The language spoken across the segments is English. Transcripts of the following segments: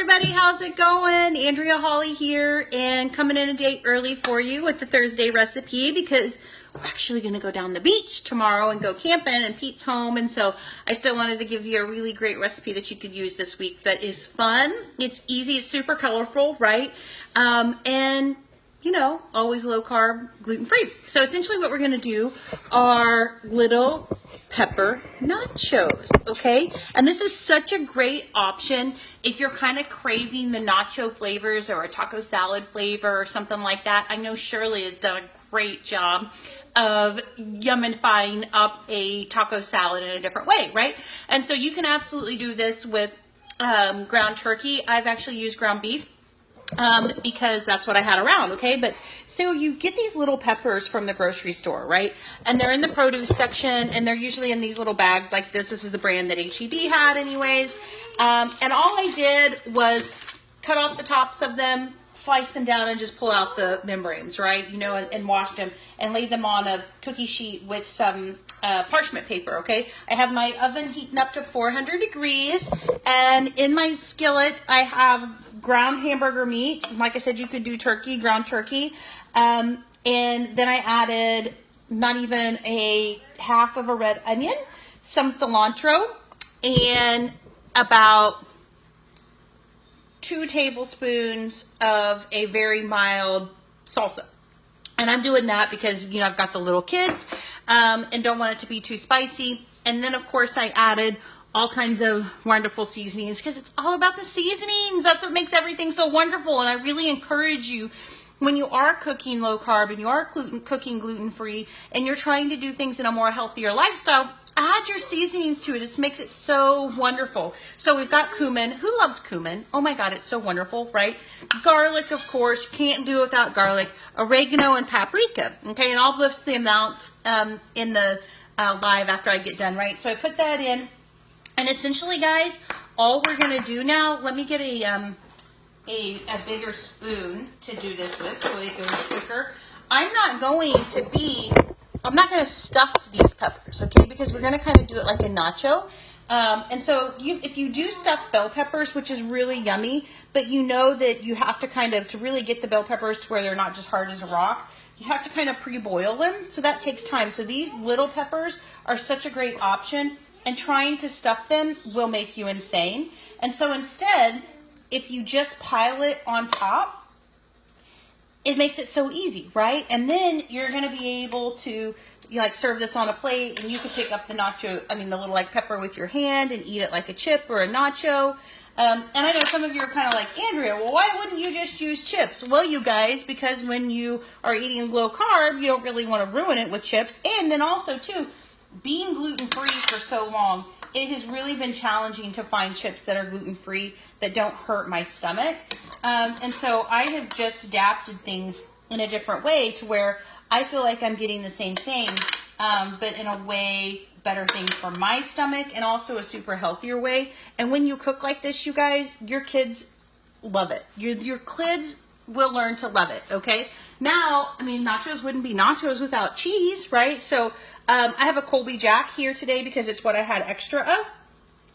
everybody, how's it going? Andrea Holly here, and coming in a day early for you with the Thursday recipe because we're actually going to go down the beach tomorrow and go camping, and Pete's home, and so I still wanted to give you a really great recipe that you could use this week that is fun, it's easy, it's super colorful, right? And you know, always low carb, gluten free. So essentially what we're going to do are little pepper nachos, okay? And this is such a great option if you're kind of craving the nacho flavors or a taco salad flavor or something like that. I know Shirley has done a great job of yummifying up a taco salad in a different way, right? And so you can absolutely do this with ground turkey. I've actually used ground beef. Because that's what I had around, okay? But so you get these little peppers from the grocery store, right? And they're in the produce section, and they're usually in these little bags like this. This is the brand that HEB had anyways. And all I did was cut off the tops of them, slice them down, and just pull out the membranes, right? You know, and wash them and lay them on a cookie sheet with some parchment paper, okay? I have my oven heating up to 400 degrees, and in my skillet, I have ground hamburger meat. Like I said, you could do turkey, ground turkey. And then I added not even a half of a red onion, some cilantro, and about 2 tablespoons of a very mild salsa. And I'm doing that because, you know, I've got the little kids and don't want it to be too spicy. And then, of course, I added all kinds of wonderful seasonings because it's all about the seasonings. That's what makes everything so wonderful. And I really encourage you, when you are cooking low carb and you are cooking gluten-free and you're trying to do things in a more healthier lifestyle, add your seasonings to it. It makes it so wonderful. So we've got cumin. Who loves cumin? Oh my God, it's so wonderful, right? Garlic, of course, can't do without garlic. Oregano and paprika, okay? And I'll list the amounts in the live after I get done, right? So I put that in. And essentially, guys, all we're gonna do now, let me get a bigger spoon to do this with so it goes quicker. I'm not going to stuff these peppers, okay? Because we're going to kind of do it like a nacho. And so if you do stuff bell peppers, which is really yummy, but you know that you have to to really get the bell peppers to where they're not just hard as a rock, you have to kind of pre-boil them. So that takes time. So these little peppers are such a great option, and trying to stuff them will make you insane. And so instead, if you just pile it on top, it makes it so easy, right? And then you're going to be able to serve this on a plate, and you can pick up the the little pepper with your hand and eat it like a chip or a nacho. And I know some of you are kind of like, Andrea, well, why wouldn't you just use chips? Well, you guys, because when you are eating low carb, you don't really want to ruin it with chips. And then also too, being gluten-free for so long, it has really been challenging to find chips that are gluten-free that don't hurt my stomach. And so I have just adapted things in a different way to where I feel like I'm getting the same thing, but in a way better thing for my stomach and also a super healthier way. And when you cook like this, you guys, your kids love it. Your kids will learn to love it, okay? Now, I mean, nachos wouldn't be nachos without cheese, right? So I have a Colby Jack here today because it's what I had extra of.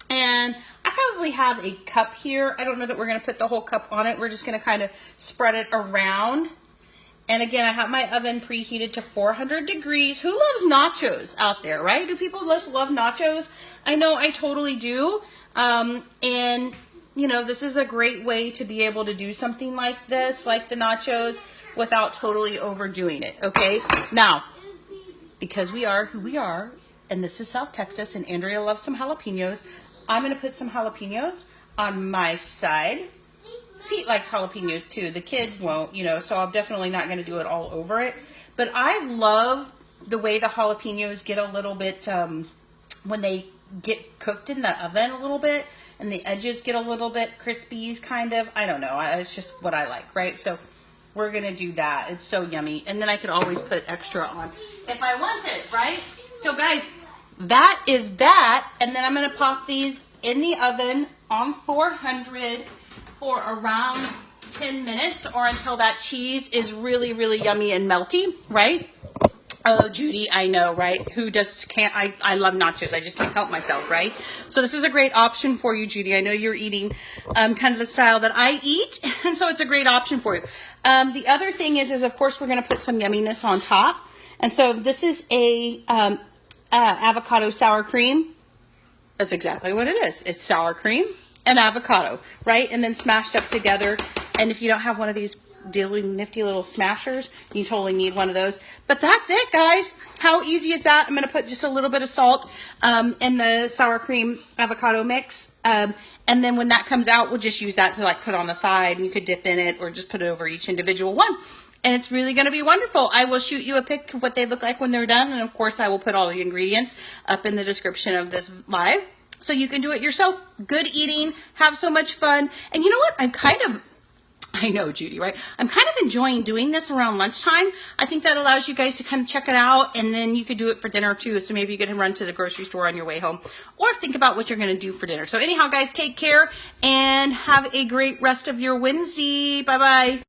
And I probably have a cup here. I don't know that we're going to put the whole cup on it. We're just going to kind of spread it around. And again, I have my oven preheated to 400 degrees. Who loves nachos out there, right? Do people just love nachos? I know I totally do. And, you know, this is a great way to be able to do something like this, like the nachos, without totally overdoing it, okay? Now, because we are who we are, and this is South Texas, and Andrea loves some jalapenos, I'm going to put some jalapenos on my side. Pete likes jalapenos too. The kids won't, you know, so I'm definitely not going to do it all over it. But I love the way the jalapenos get a little bit, when they get cooked in the oven a little bit, and the edges get a little bit crispies, kind of. I don't know. It's just what I like, right? So we're going to do that. It's so yummy. And then I could always put extra on if I wanted, right? So guys, that is that. And then I'm going to pop these in the oven on 400 for around 10 minutes or until that cheese is really, really yummy and melty, right? Oh, Judy, I know, right? Who just can't, I love nachos. I just can't help myself, right? So this is a great option for you, Judy. I know you're eating kind of the style that I eat, and so it's a great option for you. The other thing is of course, we're going to put some yumminess on top. And so this is a avocado sour cream. That's exactly what it is. It's sour cream and avocado, right? And then smashed up together. And if you don't have one of these nifty little smashers, you totally need one of those. But that's it, guys. How easy is that? I'm going to put just a little bit of salt in the sour cream avocado mix. And then when that comes out, we'll just use that to like put on the side, and you could dip in it or just put it over each individual one. And it's really going to be wonderful. I will shoot you a pic of what they look like when they're done. And of course, I will put all the ingredients up in the description of this live, so you can do it yourself. Good eating, have so much fun. And you know what? I know, Judy, right? I'm kind of enjoying doing this around lunchtime. I think that allows you guys to kind of check it out, and then you could do it for dinner too. So maybe you can run to the grocery store on your way home, or think about what you're going to do for dinner. So anyhow, guys, take care and have a great rest of your Wednesday. Bye-bye.